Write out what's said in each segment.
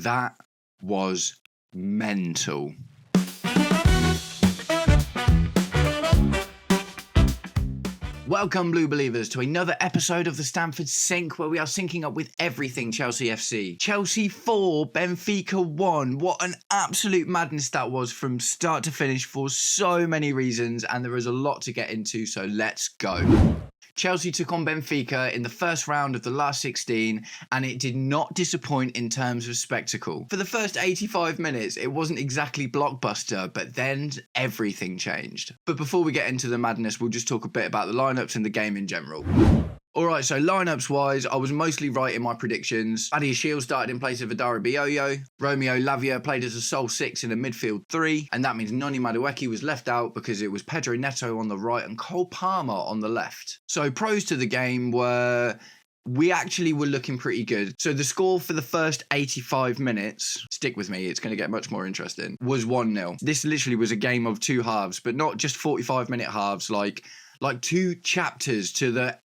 That was mental. Welcome, Blue Believers, to another episode of the Stamford Sync, where we are syncing up with everything Chelsea FC. Chelsea 4, Benfica 1. What an absolute madness that was from start to finish for so many reasons, and there is a lot to get into, so let's go. Chelsea took on Benfica in the first round of the last 16, and it did not disappoint in terms of spectacle. For the first 85 minutes, it wasn't exactly blockbuster, but then everything changed. But before we get into the madness, we'll just talk a bit about the lineups and the game in general. Alright, so lineups-wise, I was mostly right in my predictions. Chels started in place of Adara Bioyo. Romeo Lavia played as a sole 6 in a midfield 3, and that means Noni Madueke was left out because it was Pedro Neto on the right and Cole Palmer on the left. So pros to the game were... we actually were looking pretty good. So the score for the first 85 minutes, stick with me, it's going to get much more interesting, was 1-0. This literally was a game of two halves, but not just 45-minute halves, like two chapters to the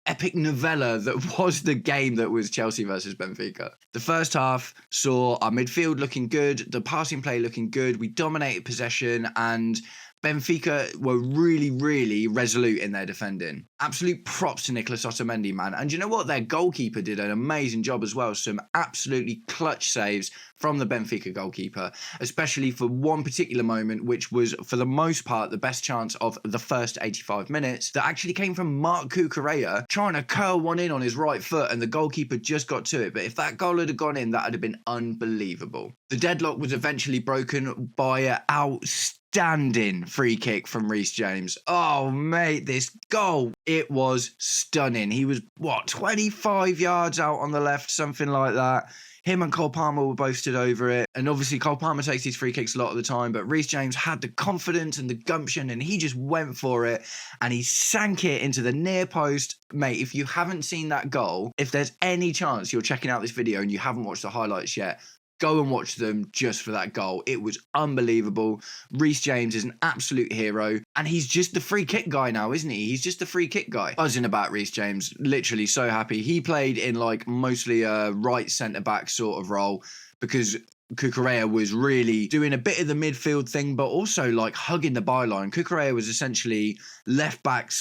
epic novella that was the game that was Chelsea versus Benfica. The first half saw our midfield looking good, the passing play looking good, we dominated possession, and Benfica were really, really resolute in their defending. Absolute props to Nicolas Otamendi, man. And you know what? Their goalkeeper did an amazing job as well. Some absolutely clutch saves from the Benfica goalkeeper, especially for one particular moment, which was, for the most part, the best chance of the first 85 minutes, that actually came from Marc Cucurella trying to curl one in on his right foot, and the goalkeeper just got to it. But if that goal had gone in, that would have been unbelievable. The deadlock was eventually broken by an outstanding free kick from Reece James. Oh, mate, this goal, it was stunning. He was, 25 yards out on the left, something like that. Him and Cole Palmer were both stood over it. And obviously Cole Palmer takes these free kicks a lot of the time, but Reece James had the confidence and the gumption, and he just went for it, and he sank it into the near post. Mate, if you haven't seen that goal, if there's any chance you're checking out this video and you haven't watched the highlights yet, go and watch them just for that goal. It was unbelievable. Reece James is an absolute hero, and he's just the free kick guy now, isn't he? He's just the free kick guy. Buzzing about Reece James, literally so happy. He played in mostly a right centre-back sort of role because Cucurella was really doing a bit of the midfield thing, but also hugging the byline. Cucurella was essentially left-back /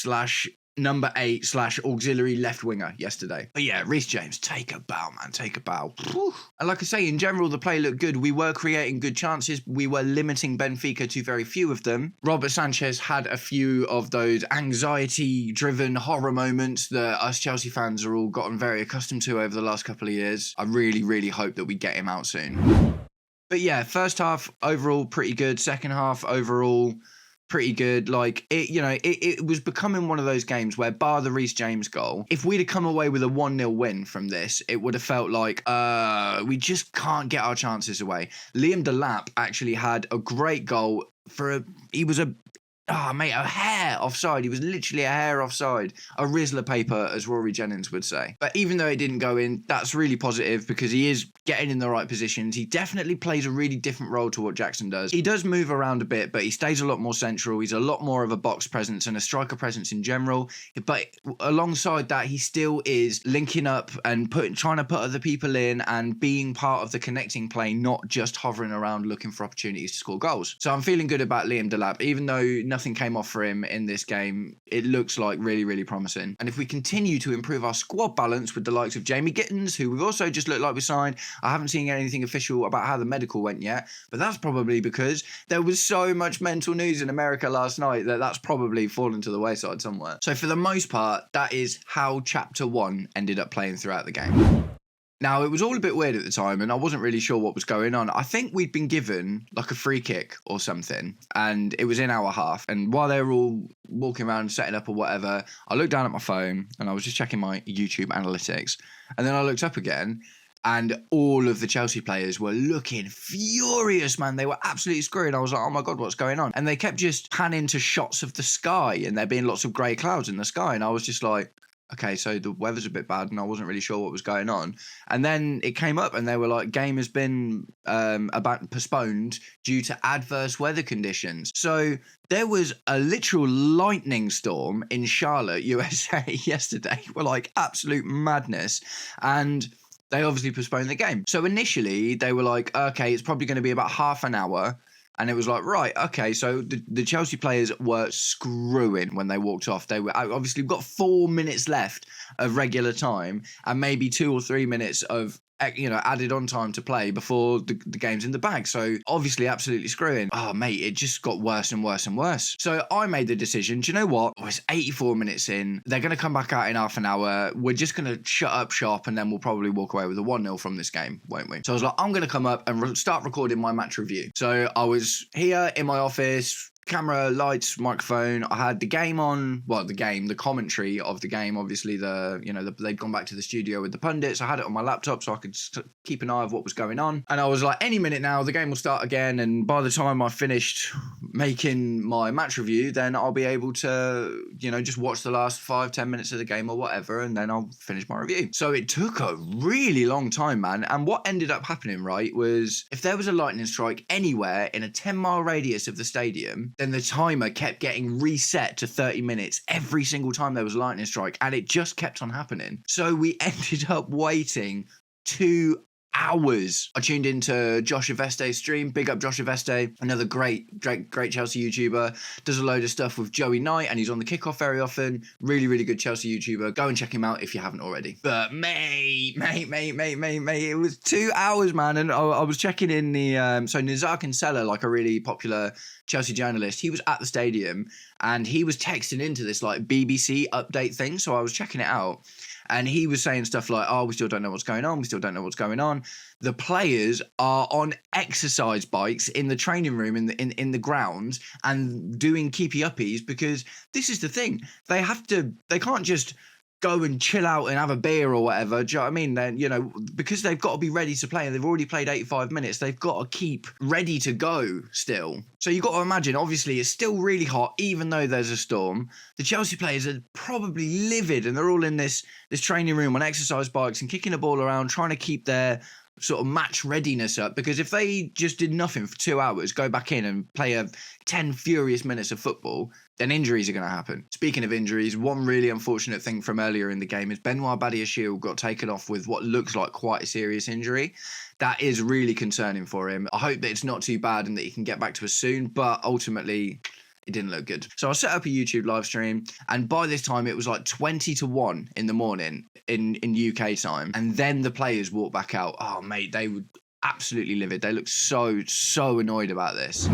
number 8 / auxiliary left winger yesterday. But yeah, Reece James, take a bow, man, take a bow. Whew. And like I say, in general, the play looked good. We were creating good chances. We were limiting Benfica to very few of them. Robert Sanchez had a few of those anxiety-driven horror moments that us Chelsea fans are all gotten very accustomed to over the last couple of years. I really, really hope that we get him out soon. But yeah, first half overall pretty good. Second half overall pretty good. It was becoming one of those games where, bar the Reece James goal, if we'd have come away with a 1-0 win from this, it would have felt like we just can't get our chances away. Liam Delap actually had a great goal a hair offside. He was literally a hair offside. A Rizzler paper, as Rory Jennings would say. But even though it didn't go in, that's really positive because he is getting in the right positions. He definitely plays a really different role to what Jackson does. He does move around a bit, but he stays a lot more central. He's a lot more of a box presence and a striker presence in general. But alongside that, he still is linking up and trying to put other people in and being part of the connecting play, not just hovering around looking for opportunities to score goals. So I'm feeling good about Liam Delap, even though nothing came off for him in this game. It looks like really, really promising. And if we continue to improve our squad balance with the likes of Jamie Gittins, who we've also just looked like we signed, I haven't seen anything official about how the medical went yet, but that's probably because there was so much mental news in America last night that's probably fallen to the wayside somewhere. So for the most part, that is how Chapter 1 ended up playing throughout the game. Now, it was all a bit weird at the time, and I wasn't really sure what was going on. I think we'd been given a free kick or something, and it was in our half. And while they were all walking around setting up or whatever, I looked down at my phone, and I was just checking my YouTube analytics. And then I looked up again, and all of the Chelsea players were looking furious, man. They were absolutely screwing. I was like, oh my God, what's going on? And they kept just panning to shots of the sky, and there being lots of grey clouds in the sky. And I was just like, okay, so the weather's a bit bad, and I wasn't really sure what was going on. And then it came up, and they were like, game has been postponed due to adverse weather conditions. So there was a literal lightning storm in Charlotte, USA yesterday. We're like, absolute madness. And they obviously postponed the game. So initially they were like, okay, it's probably going to be about half an hour. And it was like, right, okay, so the Chelsea players were screwing when they walked off. They were obviously got 4 minutes left of regular time and maybe 2 or 3 minutes of added on time to play before the game's in the bag. So obviously absolutely screwing. Oh, mate, it just got worse and worse and worse. So I made the decision, do you know what? Oh, it's 84 minutes in. They're going to come back out in half an hour. We're just going to shut up shop and then we'll probably walk away with a 1-0 from this game, won't we? So I was like, I'm going to come up and start recording my match review. So I was here in my office, camera, lights, microphone. I had the game on, the commentary of the game. Obviously, they'd gone back to the studio with the pundits. I had it on my laptop so I could keep an eye of what was going on. And I was like, any minute now, the game will start again. And by the time I finished making my match review, then I'll be able to, just watch the last 5-10 minutes of the game or whatever, and then I'll finish my review. So it took a really long time, man. And what ended up happening, right, was if there was a lightning strike anywhere in a 10-mile radius of the stadium, then the timer kept getting reset to 30 minutes every single time there was a lightning strike, and it just kept on happening. So we ended up waiting 2 hours. I tuned into Josh Aveste's stream. Big up Josh Aveste, another great Chelsea YouTuber. Does a load of stuff with Joey Knight, and he's on the kickoff very often. Really, really good Chelsea YouTuber. Go and check him out if you haven't already. But mate, it was 2 hours, man. And I was checking in the so Nizar Kinsella, like a really popular Chelsea journalist, he was at the stadium and he was texting into this like BBC update thing. So I was checking it out. And he was saying stuff like, oh, we still don't know what's going on. We still don't know what's going on. The players are on exercise bikes in the training room in the grounds and doing keepy uppies, because this is the thing. They can't just go and chill out and have a beer or whatever. Do you know what I mean? Then, because they've got to be ready to play and they've already played 85 minutes, they've got to keep ready to go still. So you've got to imagine, obviously, it's still really hot, even though there's a storm. The Chelsea players are probably livid and they're all in this training room on exercise bikes and kicking the ball around, trying to keep their sort of match readiness up, because if they just did nothing for 2 hours, go back in and play 10 furious minutes of football, then injuries are going to happen. Speaking of injuries, one really unfortunate thing from earlier in the game is Benoit Badiashile got taken off with what looks like quite a serious injury. That is really concerning for him. I hope that it's not too bad and that he can get back to us soon, but ultimately it didn't look good. So I set up a YouTube live stream, and by this time it was like 20-1 in the morning in UK time. And then the players walked back out. Oh, mate, they were absolutely livid. They looked so annoyed about this.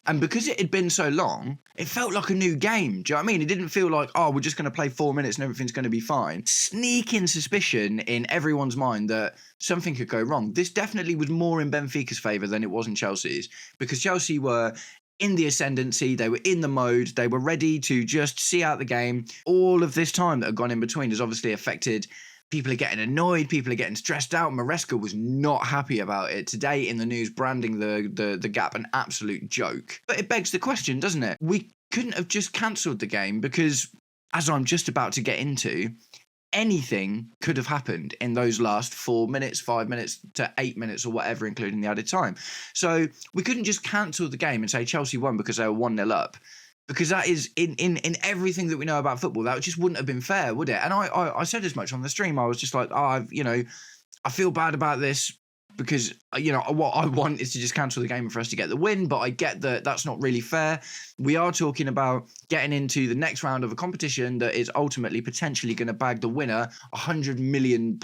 And because it had been so long, it felt like a new game. Do you know what I mean? It didn't feel like, oh, we're just going to play 4 minutes and everything's going to be fine. Sneaking suspicion in everyone's mind that something could go wrong. This definitely was more in Benfica's favour than it was in Chelsea's, because Chelsea were in the ascendancy, they were in the mode, they were ready to just see out the game. All of this time that had gone in between has obviously affected. People are getting annoyed, people are getting stressed out. Maresca was not happy about it. Today in the news, branding the gap an absolute joke. But it begs the question, doesn't it? We couldn't have just cancelled the game, because, as I'm just about to get into, anything could have happened in those last 4 minutes, 5 minutes to 8 minutes or whatever, including the added time. So we couldn't just cancel the game and say Chelsea won because they were 1-0 up. Because that is, in everything that we know about football, that just wouldn't have been fair, would it? And I said as much on the stream. I was just like, I feel bad about this, because, what I want is to just cancel the game for us to get the win. But I get that that's not really fair. We are talking about getting into the next round of a competition that is ultimately potentially going to bag the winner £100 million.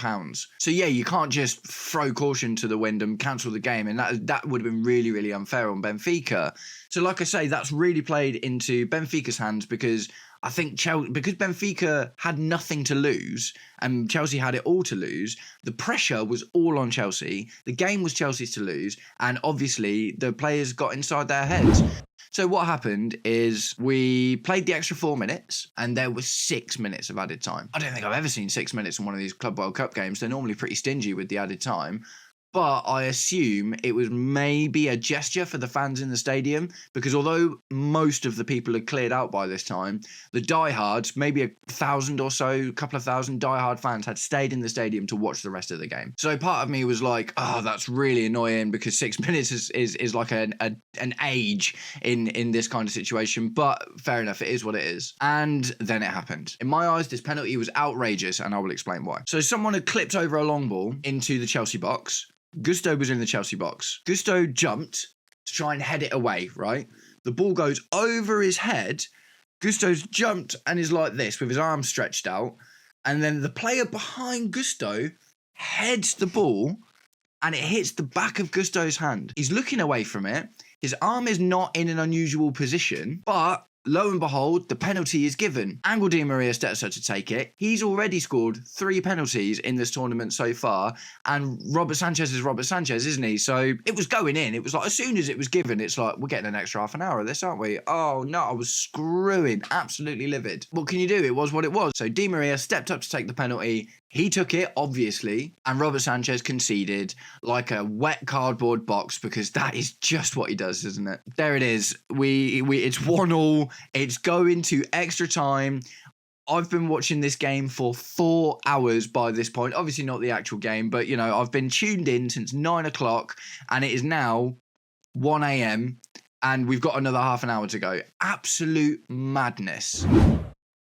So yeah, you can't just throw caution to the wind and cancel the game. And that would have been really, really unfair on Benfica. So like I say, that's really played into Benfica's hands, because I think because Benfica had nothing to lose and Chelsea had it all to lose, the pressure was all on Chelsea. The game was Chelsea's to lose, and obviously the players got inside their heads. So what happened is we played the extra 4 minutes and there was 6 minutes of added time. I don't think I've ever seen 6 minutes in one of these Club World Cup games. They're normally pretty stingy with the added time. but I assume it was maybe a gesture for the fans in the stadium, because although most of the people had cleared out by this time, the diehards, maybe 1,000 or so, a couple of thousand diehard fans had stayed in the stadium to watch the rest of the game. So part of me was like, oh, that's really annoying, because 6 minutes is like an age in this kind of situation, but fair enough, it is what it is. And then it happened. In my eyes, this penalty was outrageous, and I will explain why. So someone had clipped over a long ball into the Chelsea box. Gusto was in the Chelsea box. Gusto jumped to try and head it away, right? The ball goes over his head. Gusto's jumped and is like this with his arms stretched out. And then the player behind Gusto heads the ball and it hits the back of Gusto's hand. He's looking away from it. His arm is not in an unusual position, but lo and behold, the penalty is given. Angel Di Maria steps up to take it. He's already scored 3 penalties in this tournament so far, and Robert Sanchez is Robert Sanchez, isn't he? So it was going in. It was like, as soon as it was given, it's like, we're getting an extra half an hour of this, aren't we? Oh no, I was screwing, absolutely livid. What can you do? It was what it was. So Di Maria stepped up to take the penalty. He took it, obviously, and Robert Sanchez conceded like a wet cardboard box, because that is just what he does, isn't it? There it is. It's 1-1. It's going to extra time. I've been watching this game for 4 hours by this point. Obviously not the actual game, but, you know, I've been tuned in since 9 o'clock, and it is now 1 a.m., and we've got another half an hour to go. Absolute madness.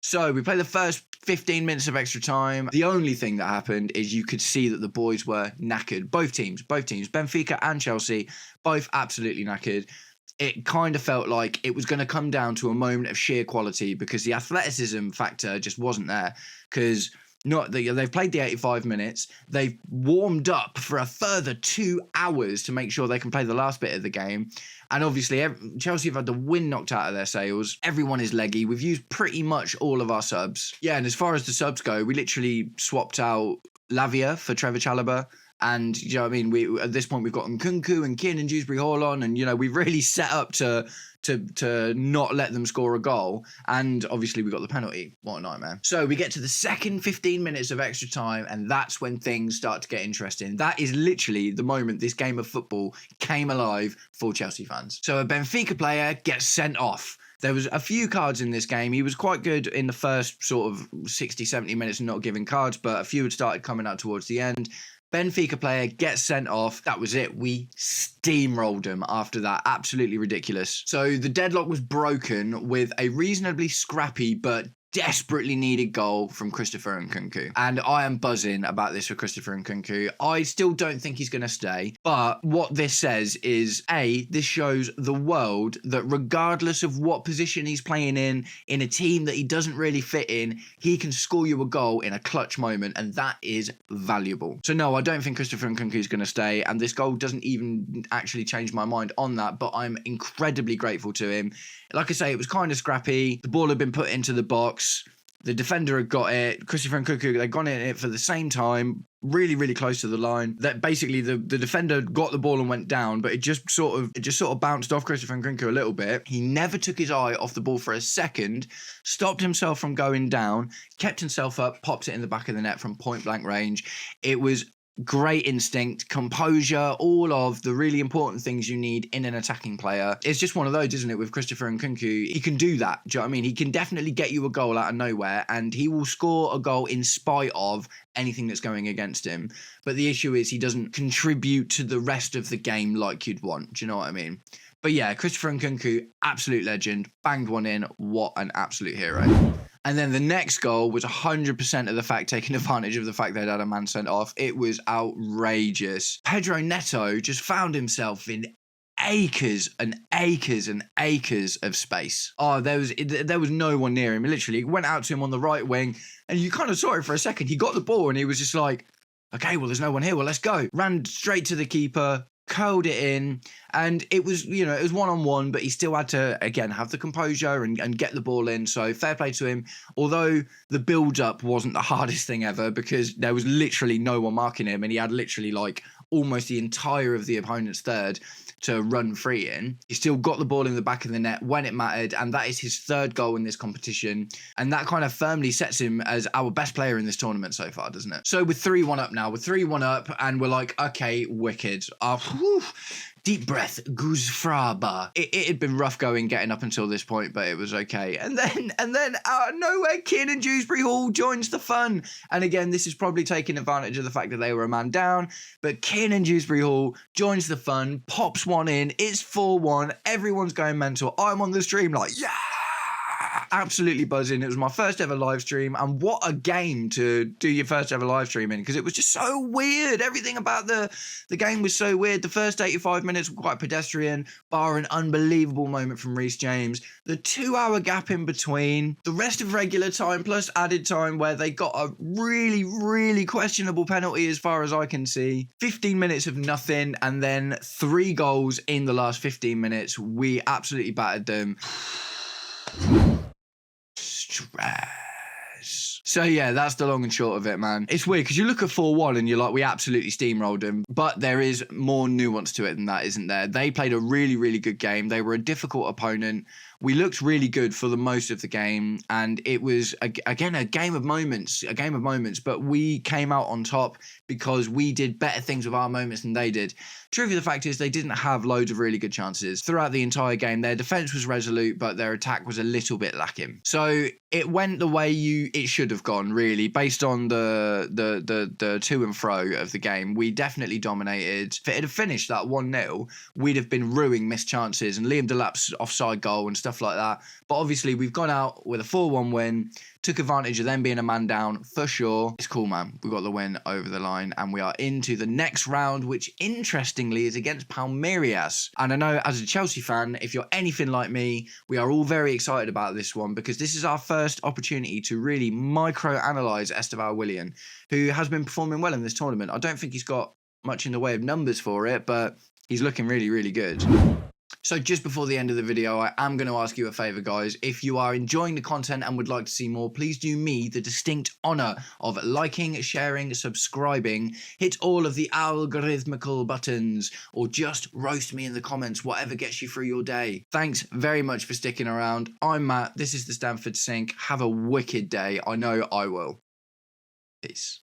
So we played the first 15 minutes of extra time. The only thing that happened is you could see that the boys were knackered. Both teams, Benfica and Chelsea, both absolutely knackered. It kind of felt like it was going to come down to a moment of sheer quality, because the athleticism factor just wasn't there. Because they've played the 85 minutes. They've warmed up for a further 2 hours to make sure they can play the last bit of the game. And obviously, Chelsea have had the wind knocked out of their sails. Everyone is leggy. We've used pretty much all of our subs. Yeah, and as far as the subs go, we literally swapped out Lavia for Trevor Chalobah. And, you know what I mean, at this point, we've got Nkunku and Kin and Dewsbury-Hall on. And, you know, we've really set up to not let them score a goal. And obviously, we got the penalty. What a nightmare. So we get to the second 15 minutes of extra time, and that's when things start to get interesting. That is literally the moment this game of football came alive for Chelsea fans. So a Benfica player gets sent off. There was a few cards in this game. He was quite good in the first sort of 60, 70 minutes not giving cards, but a few had started coming out towards the end. Benfica player gets sent off. That was it. We steamrolled them after that. Absolutely ridiculous. So the deadlock was broken with a reasonably scrappy but desperately needed goal from Christopher Nkunku. And I am buzzing about this for Christopher Nkunku. I still don't think he's going to stay. But what this says is, A, this shows the world that regardless of what position he's playing in a team that he doesn't really fit in, he can score you a goal in a clutch moment. And that is valuable. So no, I don't think Christopher Nkunku is going to stay. And this goal doesn't even actually change my mind on that. But I'm incredibly grateful to him. Like I say, it was kind of scrappy. The ball had been put into the box. The defender had got it. Christopher Nkunku, they'd gone in it for the same time, really, really close to the line. That basically the defender got the ball and went down, but it just sort of bounced off Christopher Nkunku a little bit. He never took his eye off the ball for a second, stopped himself from going down, kept himself up, popped it in the back of the net from point blank range. It was great instinct, composure, all of the really important things you need in an attacking player. It's just one of those, isn't it, with Christopher Nkunku? He can do that. Do you know what I mean? He can definitely get you a goal out of nowhere, and he will score a goal in spite of anything that's going against him. But the issue is he doesn't contribute to the rest of the game like you'd want. Do you know what I mean? But yeah, Christopher Nkunku, absolute legend, banged one in. What an absolute hero. And then the next goal was 100% of the fact, taking advantage of the fact they'd had a man sent off. It was outrageous. Pedro Neto just found himself in acres and acres and acres of space. Oh, there was no one near him. Literally, went out to him on the right wing, and you kind of saw it for a second. He got the ball, and he was just like, okay, well, there's no one here. Well, let's go. Ran straight to the keeper, curled it in, and it was, you know, it was one-on-one, but he still had to, again, have the composure and get the ball in. So fair play to him. Although the build-up wasn't the hardest thing ever, because there was literally no one marking him, and he had literally like almost the entire of the opponent's third to run free in. He still got the ball in the back of the net when it mattered, and that is his third goal in this competition. And that kind of firmly sets him as our best player in this tournament so far, doesn't it? So we're 3-1 up now. We're 3-1 up, and we're like, okay, wicked. Deep breath, goose fraba. It had been rough going getting up until this point, but it was okay. And then out of nowhere, Keane and Dewsbury-Hall joins the fun. And again, this is probably taking advantage of the fact that they were a man down, but Keane and Dewsbury-Hall joins the fun, pops one in, it's 4-1, everyone's going mental. I'm on the stream like, yeah! Absolutely buzzing. It was my first ever live stream, and what a game to do your first ever live stream in, because it was just so weird. Everything about the game was so weird. The first 85 minutes were quite pedestrian, bar an unbelievable moment from Reece James. The 2-hour gap in between, the rest of regular time plus added time where they got a really, really questionable penalty as far as I can see. 15 minutes of nothing, and then 3 goals in the last 15 minutes. We absolutely battered them. Stress. So yeah, that's the long and short of it, man. It's weird because you look at 4-1 and you're like, we absolutely steamrolled them, but there is more nuance to it than that, isn't there? They played a really, really good game. They were a difficult opponent. We looked really good for the most of the game, and it was, again, a game of moments, but we came out on top because we did better things with our moments than they did. Truth of the fact is they didn't have loads of really good chances throughout the entire game. Their defense was resolute, but their attack was a little bit lacking. So it went the way it should have gone, really, based on the to and fro of the game. We definitely dominated. If it had finished that 1-0, we'd have been ruining missed chances and Liam Delap's offside goal and stuff like that. But obviously we've gone out with a 4-1 win, took advantage of them being a man down for sure. It's cool, man. We got the win over the line, and we are into the next round, which interestingly is against Palmeiras. And I know as a Chelsea fan, if you're anything like me, we are all very excited about this one because this is our first opportunity to really micro-analyse Esteban Willian, who has been performing well in this tournament. I don't think he's got much in the way of numbers for it, but he's looking really, really good. So just before the end of the video, I am going to ask you a favour, guys. If you are enjoying the content and would like to see more, please do me the distinct honour of liking, sharing, subscribing, hit all of the algorithmical buttons, or just roast me in the comments, whatever gets you through your day. Thanks very much for sticking around. I'm Matt. This is the Stamford Sync. Have a wicked day. I know I will. Peace.